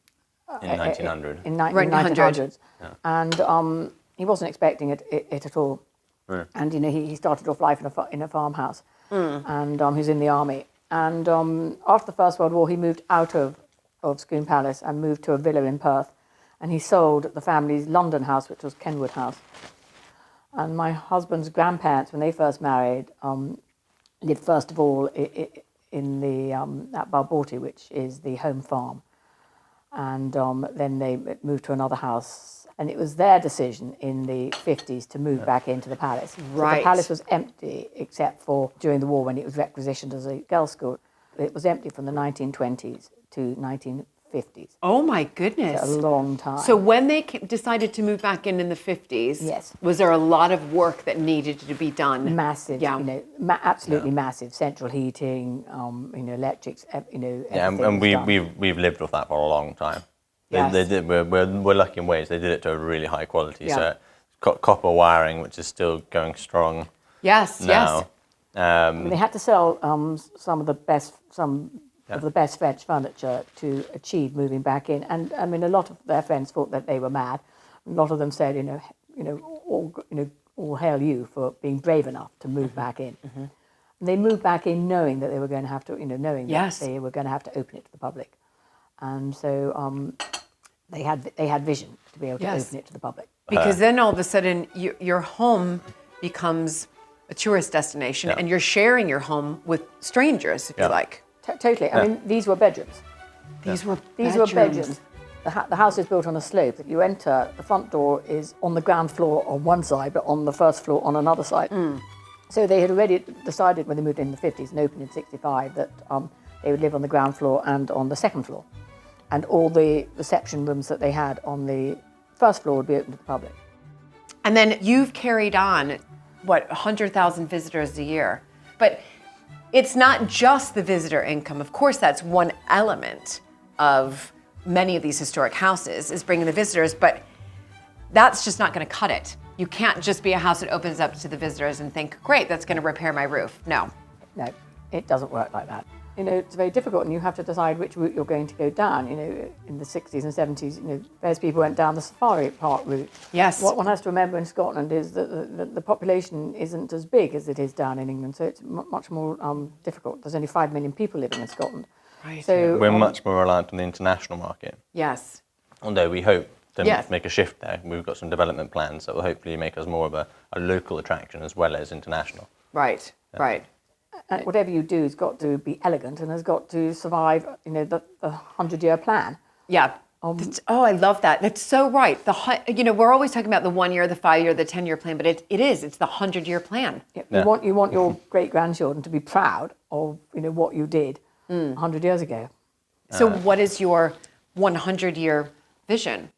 1900. In Right, 1900s. And he wasn't expecting it at all. Right. And you know, he started off life in a farmhouse, and he was in the army. And after the First World War, he moved out of Scone Palace and moved to a villa in Perth, and he sold the family's London house, which was Kenwood House. And my husband's grandparents, when they first married, lived first of all in the at Balborty, which is the home farm, and then they moved to another house. And it was their decision in the 50s to move back into the palace. So Right. the palace was empty except for during the war when it was requisitioned as a girls' school. It was empty from the 1920s to 50s. Oh my goodness. A long time. So when they decided to move back in the 50s, Yes. was there a lot of work that needed to be done? Massive, Yeah. you know, absolutely massive. Central heating, you know, electrics, you know, Yeah, everything and was done. we've lived with that for a long time. Yes. They did. We're lucky in ways. They did it to a really high quality. Yeah. So it's got copper wiring, which is still going strong Yes, now. yes. I mean, they had to sell some of the best French furniture to achieve moving back in. And I mean, a lot of their friends thought that they were mad. A lot of them said, all hail you for being brave enough to move back in. And they moved back in knowing that they were going to have to, knowing Yes. that they were going to have to open it to the public. And so they had vision to be able to Yes. open it to the public. Because then all of a sudden your home becomes a tourist destination and you're sharing your home with strangers, if you like. Totally. I mean, these were bedrooms. These were bedrooms. The house is built on a slope. That you enter, the front door is on the ground floor on one side, but on the first floor on another side. So they had already decided when they moved in the 50s and opened in 65 that they would live on the ground floor and on the second floor. And all the reception rooms that they had on the first floor would be open to the public. And then you've carried on, 100,000 visitors a year. But it's not just the visitor income. Of course, that's one element of many of these historic houses is bringing the visitors, but that's just not going to cut it. You can't just be a house that opens up to the visitors and think, great, that's going to repair my roof. No. No, it doesn't work like that. It's very difficult, and you have to decide which route you're going to go down. In the 60s and 70s, various people went down the safari park route. Yes. What one has to remember in Scotland is that the population isn't as big as it is down in England, so it's much more difficult. There's only 5 million people living in Scotland. Right. So We're much more reliant on the international market. Yes. Although we hope to Yes. make a shift there. We've got some development plans that will hopefully make us more of a local attraction as well as international. Right. Right. And whatever you do has got to be elegant and has got to survive, the 100-year plan. Yeah. I love that. That's so right. We're always talking about the 1 year, the 5 year, the 10-year plan, but it's the 100-year plan. Yeah. You want your great-grandchildren to be proud of what you did 100 years ago. So what is your 100-year vision?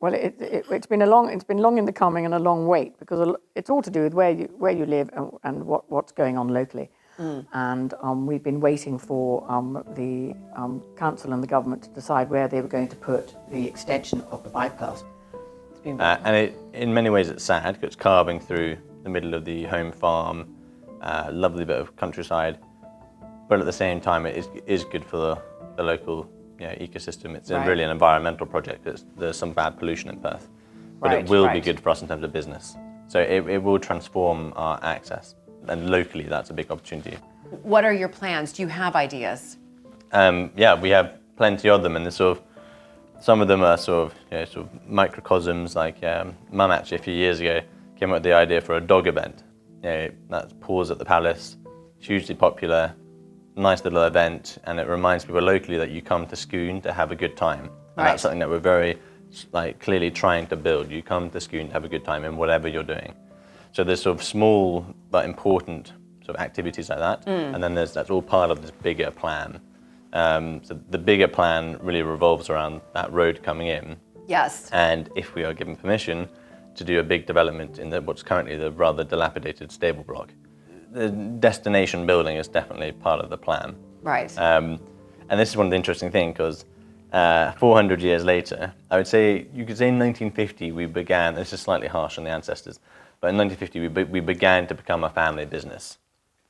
Well, it's been long in the coming and a long wait, because it's all to do with where you live and what's going on locally. And we've been waiting for the council and the government to decide where they were going to put the extension of the bypass. And in many ways it's sad because it's carving through the middle of the home farm, lovely bit of countryside, but at the same time it is good for the local ecosystem. It's really an environmental project. There's some bad pollution in Perth, but it will be good for us in terms of business. So it will transform our access, and locally that's a big opportunity. What are your plans? Do you have ideas? We have plenty of them, and there's some of them are sort of microcosms. Like Mum actually a few years ago came up with the idea for a dog event. That's Paws at the Palace, hugely popular. Nice little event, and it reminds people locally that you come to Scone to have a good time. And that's something that we're very clearly trying to build. You come to Scone to have a good time in whatever you're doing. So there's sort of small but important sort of activities like that, and then that's all part of this bigger plan. So the bigger plan really revolves around that road coming in. Yes. And if we are given permission to do a big development in what's currently the rather dilapidated stable block. The destination building is definitely part of the plan. Right. And this is one of the interesting things because 400 years later, you could say in 1950 we began, this is slightly harsh on the ancestors, but in 1950 we began to become a family business.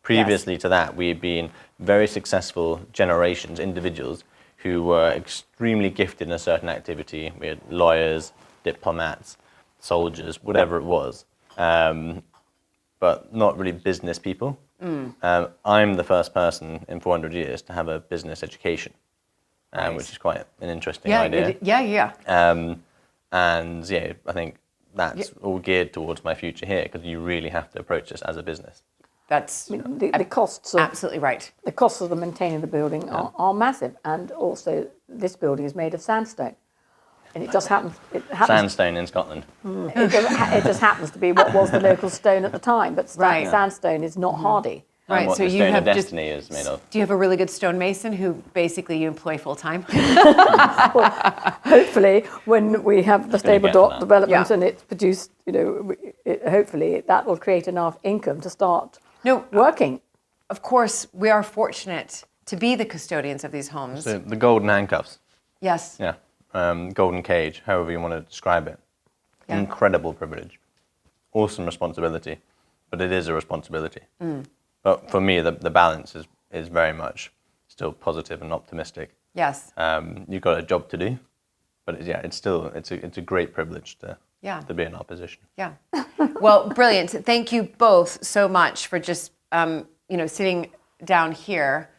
Previously to that, we had been very successful generations, individuals who were extremely gifted in a certain activity. We had lawyers, diplomats, soldiers, whatever it was. But not really business people. I'm the first person in 400 years to have a business education, which is quite an interesting idea. And I think that's all geared towards my future here, because you really have to approach this as a business. That's the costs. absolutely right. The costs of maintaining the building are massive, and also this building is made of sandstone. And it just happens. Sandstone in Scotland. It just happens to be what was the local stone at the time, but sandstone is not hardy. Right, and what so the you Stone have of just- Destiny is made of. Do you have a really good stonemason who basically you employ full time? Hopefully, when we have the stable get to dot that. development Yeah. and it's produced, hopefully that will create enough income to start No, working. of course, we are fortunate to be the custodians of these homes. So the golden handcuffs, Yes. yeah, golden cage, however you want to describe it. Yeah. Incredible privilege, awesome responsibility, but it is a responsibility. But for me, the balance is very much still positive and optimistic. Yes. You've got a job to do, but it's a great privilege to be in our position. Yeah. Well, brilliant. Thank you both so much for just sitting down here.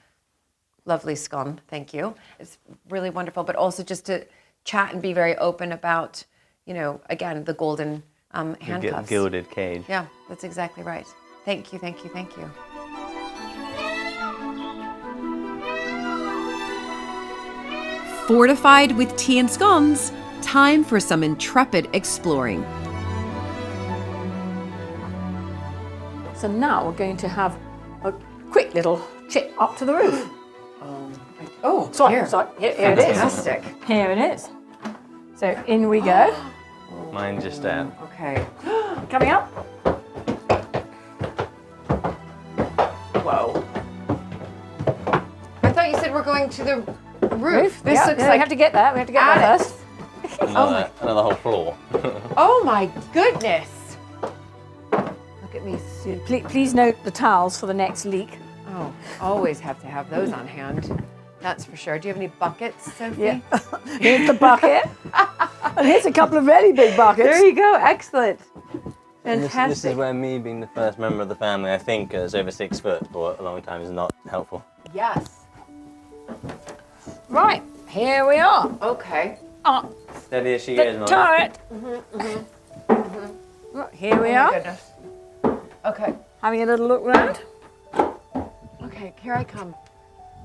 Lovely Scone. Thank you. It's really wonderful, but also just to chat and be very open about, again, the golden handcuffs. Gilded cage. Yeah, that's exactly right. Thank you, thank you, thank you. Fortified with tea and scones, time for some intrepid exploring. So now we're going to have a quick little trip up to the roof. Oh, Sorry, here. here it is. Fantastic. Here it is. So in we go. Mine just there. Okay. Coming up. Whoa. I thought you said we're going to the roof. This Yeah, looks we like have to get there. We have to get there attic. first. Another whole floor. Oh my goodness. Look at me. Please note the towels for the next leak. Oh, always have to have those on hand. That's for sure. Do you have any buckets, Sophie? Yeah. Here's the bucket. And here's a couple of really big buckets. There you go. Excellent. This Fantastic. is where me being the first member of the family, I think, is over 6 foot for a long time is not helpful. Yes. Right, here we are. Okay. Up Steady as she the goes, Mum. turret. Right, here we Oh my are, goodness. Okay. having a little look round. Okay, here I come.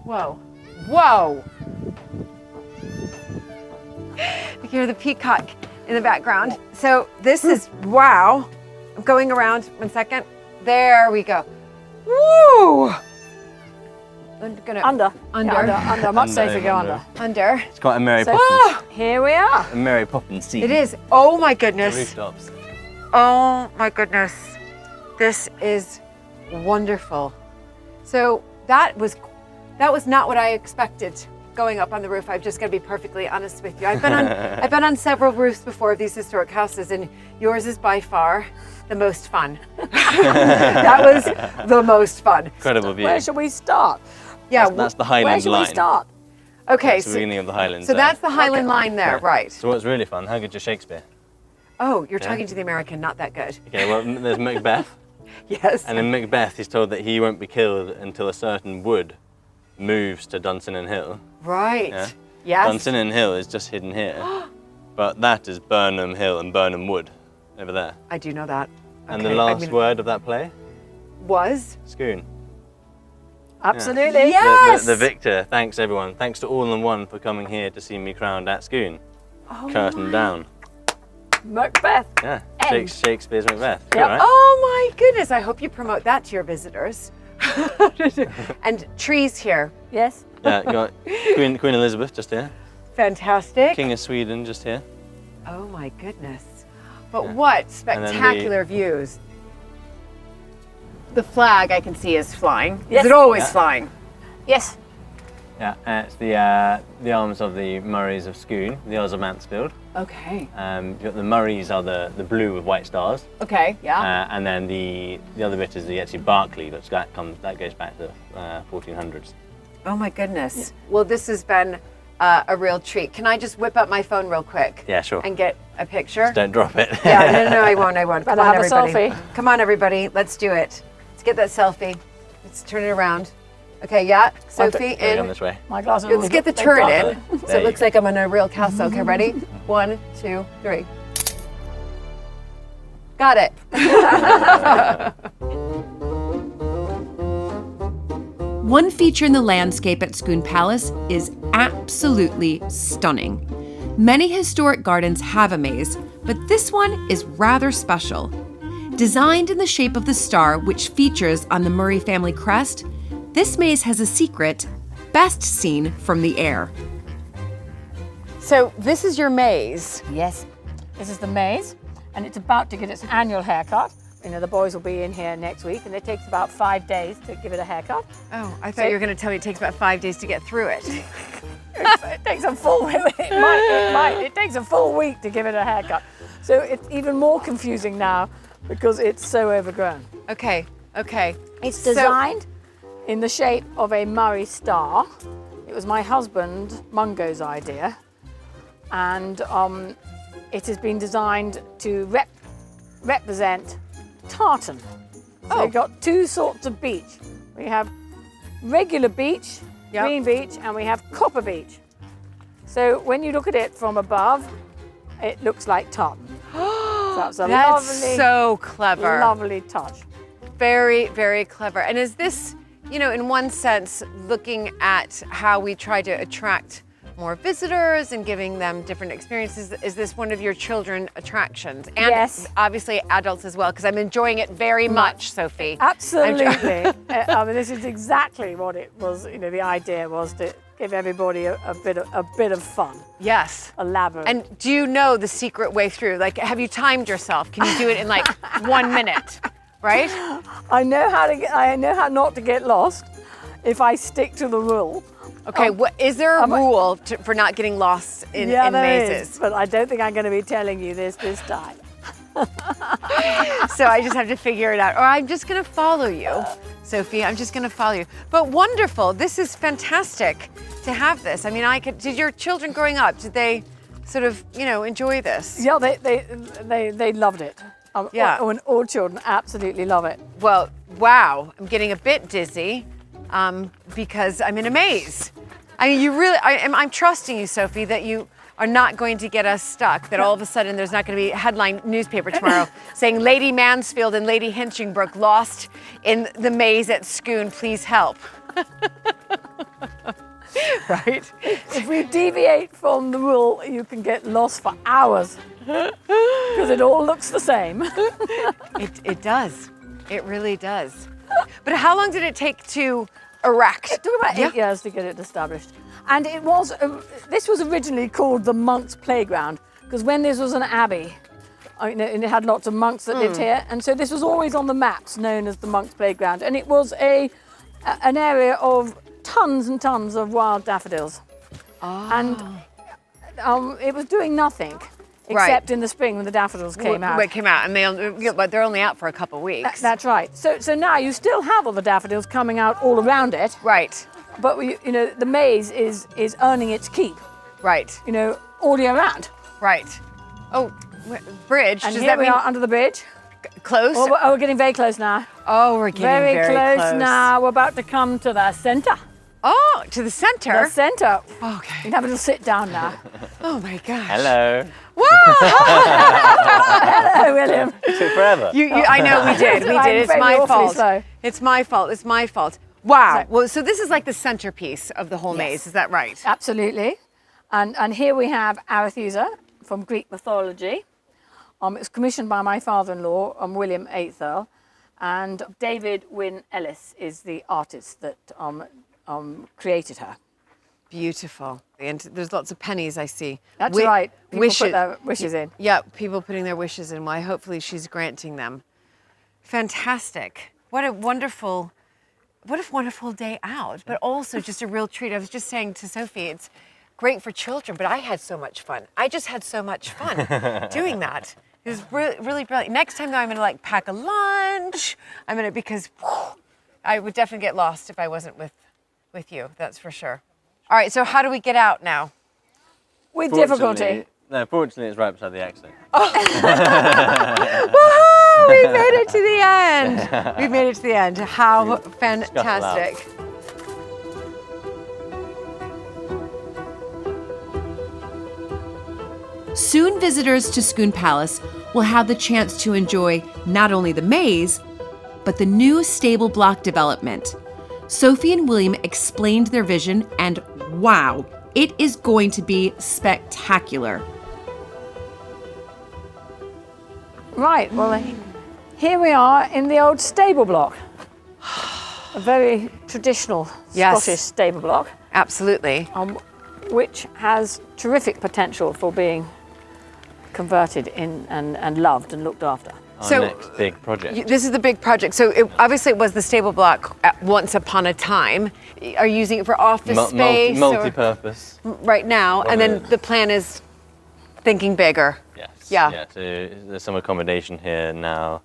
Whoa. Whoa! You hear the peacock in the background. So this is, wow. I'm going around, 1 second. There we go. Woo! I'm gonna, Under. Under. Yeah, under. Much Under, safer go under. under. under. It's quite a Mary So- Poppins. Here we are. A Mary Poppins scene. It is. Oh my The goodness. rooftops. Oh my goodness. This is wonderful. So that was not what I expected going up on the roof. I've just got to be perfectly honest with you. I've been on several roofs before of these historic houses, and yours is by far the most fun. That was the most fun. Incredible view. Where shall we start? Yeah. That's the Where Highland shall line. we start? Okay. That's the beginning of the Highlands. So that's the Highland line there, right? So what's really fun, how good's your Shakespeare? Oh, you're talking to the American, not that good. Okay, well, there's Macbeth. Yes. And in Macbeth, he's told that he won't be killed until a certain wood moves to Dunsinane Hill. Right. Yeah. Yes. Dunsinane Hill is just hidden here. But that is Burnham Hill and Burnham Wood over there. I do know that. And the Okay, last word of that play? was? Scone. Absolutely. Yes. The victor, thanks everyone. Thanks to all in one for coming here to see me crowned at Scone. Oh Curtain down. Macbeth. Yeah, End. Shakespeare's Macbeth. Yep. All right. Oh my goodness, I hope you promote that to your visitors. And trees here. Yes. Yeah, you got Queen Elizabeth just here. Fantastic. King of Sweden just here. Oh my goodness. But what spectacular views. The flag I can see is flying. Yes. Is it always Yeah. flying? Yes. Yeah, it's the arms of the Murrays of Scone, the Earls of Mansfield. Okay. You've got the Murrays are the blue with white stars. Okay, yeah. And then the other bit is the actually Berkeley, that goes back to 1400s. Oh my goodness. Well, this has been a real treat. Can I just whip up my phone real quick? Yeah, sure. And get a picture? Don't drop it. Yeah, no, I won't. Come Better on, have a everybody. selfie. Come on, everybody. Let's do it. Let's get that selfie. Let's turn it around. Okay, yeah. Sophie, Going in. this way. My glasses. Let's get the turret in. So There it looks you like I'm on a real castle. Okay, ready? 1, 2, 3. Got it. One feature in the landscape at Scone Palace is absolutely stunning. Many historic gardens have a maze, but this one is rather special. Designed in the shape of the star which features on the Murray family crest, this maze has a secret best seen from the air. So this is your maze. Yes, this is the maze, and it's about to get its annual haircut. You know, the boys will be in here next week, and it takes about 5 days to give it a haircut. Oh, I thought you were going to tell me it takes about 5 days to get through it. It takes a full it takes a full week to give it a haircut. So it's even more confusing now because it's so overgrown. Okay. It's designed in the shape of a Murray star. It was my husband Mungo's idea, and it has been designed to represent tartan. So we've got two sorts of beach. We have regular beach, green beach, and we have copper beach. So when you look at it from above, it looks like tartan. So that's a lovely, so clever. lovely touch. Very, very clever. And is this, you know, in one sense, looking at how we try to attract more visitors and giving them different experiences, is this one of your children attractions? And yes. Obviously adults as well, because I'm enjoying it very much, Sophie. Absolutely. I mean, this is exactly what it was. You know, the idea was to give everybody a bit of fun. Yes. Elaborate. And do you know the secret way through? Like, have you timed yourself? Can you do it in like 1 minute? Right? I know how not to get lost if I stick to the rule. Okay, is there a rule for not getting lost in there mazes? is, but I don't think I'm going to be telling you this time. So I just have to figure it out. Or I'm just going to follow you, Sophie. I'm just going to follow you. But wonderful. This is fantastic to have this. I mean, did your children growing up, did they sort of, you know, enjoy this? Yeah, they loved it. Yeah. All children absolutely love it. Well, wow. I'm getting a bit dizzy because I'm in a maze. I mean, I'm trusting you, Sophie, that you are not going to get us stuck, that all of a sudden there's not going to be a headline newspaper tomorrow saying Lady Mansfield and Lady Hinchingbrook lost in the maze at Scone, please help. Right? If we deviate from the rule, you can get lost for hours because it all looks the same. It does. It really does. But how long did it take to erect? It took about 8 years to get it established. And this was originally called the Monks' Playground, because when this was an abbey, and it had lots of monks that lived here, and so this was always on the maps known as the Monks' Playground, and it was an area of tons and tons of wild daffodils. And it was doing nothing. Except in the spring when the daffodils came out. When it came out, and they're only out for a couple of weeks. That's right. So now you still have all the daffodils coming out all around it. Right. But you know, the maze is earning its keep. Right. You know, all year round. Right. Oh, bridge. And does here that we mean are under the bridge. close? Oh, we're getting very close now. Oh, we're getting very close now. We're about to come to the centre. Oh, to the center. The centre. Okay. You can have a little sit down now. Oh my gosh. Hello. Hello, William. It took forever. I know we did. We did. It's my fault. Slow. It's my fault. It's my fault. Wow. Well, so this is like the centerpiece of the whole maze. Is that right? Absolutely. And here we have Arethusa from Greek mythology. It's commissioned by my father-in-law, William VIII Earl, and David Wynne Ellis is the artist that created her. Beautiful. And there's lots of pennies I see. That's right. People put their wishes in. Yeah, people putting their wishes in. Why, hopefully she's granting them. Fantastic. What a wonderful day out, but also just a real treat. I was just saying to Sophie, it's great for children, but I had so much fun. I just had so much fun doing that. It was really brilliant. Next time though, I'm gonna pack a lunch. Because I would definitely get lost if I wasn't with you, that's for sure. All right, so how do we get out now? With difficulty. No, fortunately it's right beside the exit. Woohoo! We made it to the end. We made it to the end. How fantastic. Soon visitors to Scone Palace will have the chance to enjoy not only the maze, but the new stable block development. Sophie and William explained their vision, and wow, it is going to be spectacular. Right, well, Here we are in the old stable block. A very traditional Yes. Scottish stable block, Absolutely. which has terrific potential for being converted in and loved and looked after. Our next big project. This is the big project. So obviously it was the stable block at once upon a time. Are you using it for office space? Multi-purpose. Right now, and then the plan is thinking bigger. Yes. Yeah. So there's some accommodation here now.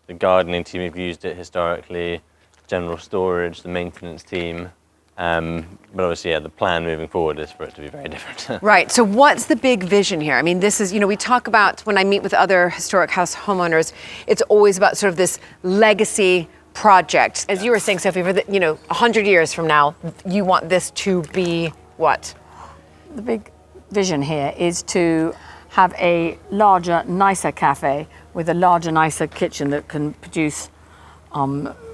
The gardening team have used it historically. General storage, the maintenance team. But obviously, the plan moving forward is for it to be very different. Right. So what's the big vision here? I mean, this is, we talk about, when I meet with other historic house homeowners, it's always about sort of this legacy project. As you were saying, Sophie, for 100 years from now, you want this to be what? The big vision here is to have a larger, nicer cafe with a larger, nicer kitchen that can produce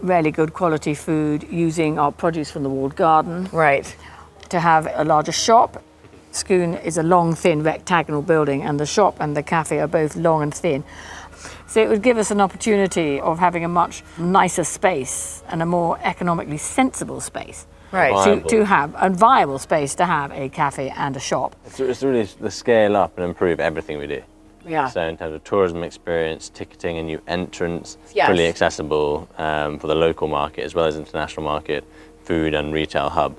really good quality food using our produce from the walled garden. Right. To have a larger shop. Scone is a long, thin, rectagonal building, and the shop and the cafe are both long and thin. So it would give us an opportunity of having a much nicer space and a more economically sensible space. Right. To have a viable space to have a cafe and a shop. It's really the scale up and improve everything we do. Yeah. So in terms of tourism experience, ticketing, a new entrance, Yes. really accessible for the local market as well as international market, food and retail hub.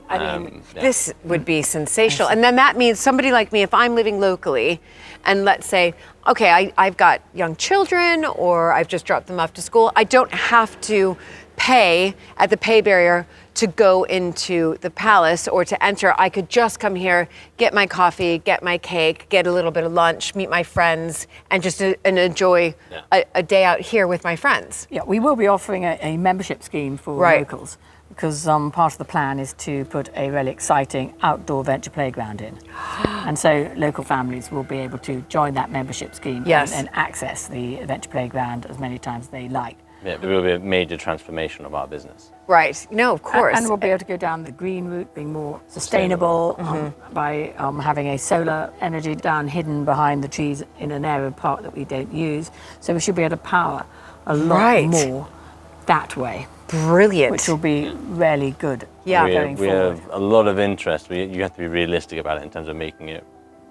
I mean, this would be sensational. And then that means somebody like me, if I'm living locally, and let's say, okay, I've got young children or I've just dropped them off to school, I don't have to pay at the pay barrier to go into the palace or to enter. I could just come here, get my coffee, get my cake, get a little bit of lunch, meet my friends, and just and enjoy a day out here with my friends. Yeah, we will be offering a membership scheme for locals, because part of the plan is to put a really exciting outdoor venture playground in. And so local families will be able to join that membership scheme and access the venture playground as many times as they like. Yeah, there will be a major transformation of our business. Right, no, of course. And we'll be able to go down the green route, being more sustainable by having a solar energy down hidden behind the trees in an area of park that we don't use. So we should be able to power a lot more that way. Brilliant. Which will be really good We going forward. have a lot of interest. You have to be realistic about it in terms of making it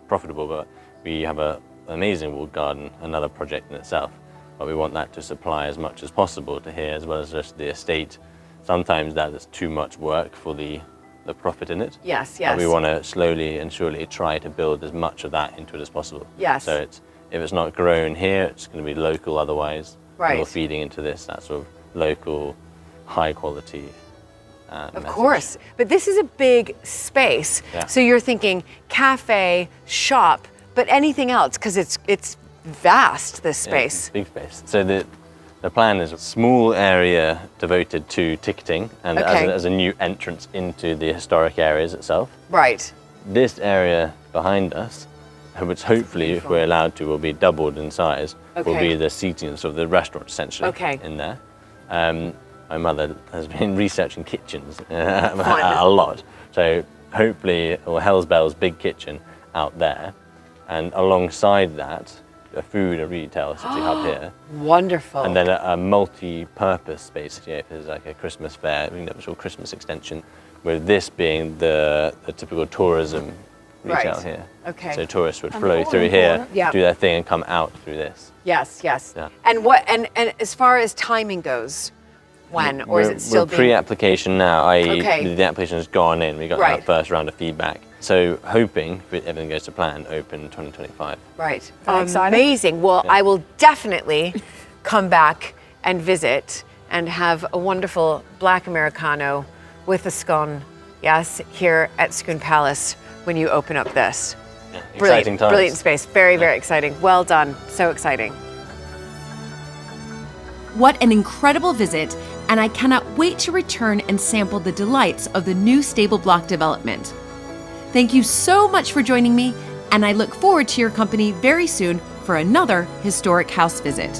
profitable, but we have an amazing walled garden, another project in itself. But we want that to supply as much as possible to here, as well as just the estate. Sometimes that is too much work for the profit in it. Yes, But we want to slowly and surely try to build as much of that into it as possible. Yes. So if it's not grown here, it's going to be local otherwise. Right. And we're feeding into that sort of local, high quality Of course. But this is a big space. Yeah. So you're thinking cafe, shop, but anything else, because it's vast, this space. Yeah, big space. So the plan is a small area devoted to ticketing and as a new entrance into the historic areas itself. Right. This area behind us, which hopefully, if we're allowed to, will be doubled in size, will be the seating, sort of the restaurant essentially in there. My mother has been researching kitchens a lot. So hopefully, or Hell's Bell's big kitchen out there. And alongside that, a food and retail city hub here. Wonderful. And then a multi-purpose space here. If there's like a Christmas fair, we can have a sort of Christmas extension, with this being the typical tourism retail here. Okay. So tourists would flow through here, do their thing, and come out through this. Yes, yes. Yeah. And and as far as timing goes, when, or is it still we're pre-application now, i.e. Okay. the application has gone in, we got that first round of feedback. So hoping, if everything goes to plan, open 2025. Right. exciting. Amazing. Well, I will definitely come back and visit and have a wonderful black Americano with a scone, yes, here at Scone Palace when you open up this. Yeah, Brilliant, exciting times. brilliant space. Very, very exciting. Well done. So exciting. What an incredible visit, and I cannot wait to return and sample the delights of the new stable block development. Thank you so much for joining me, and I look forward to your company very soon for another historic house visit.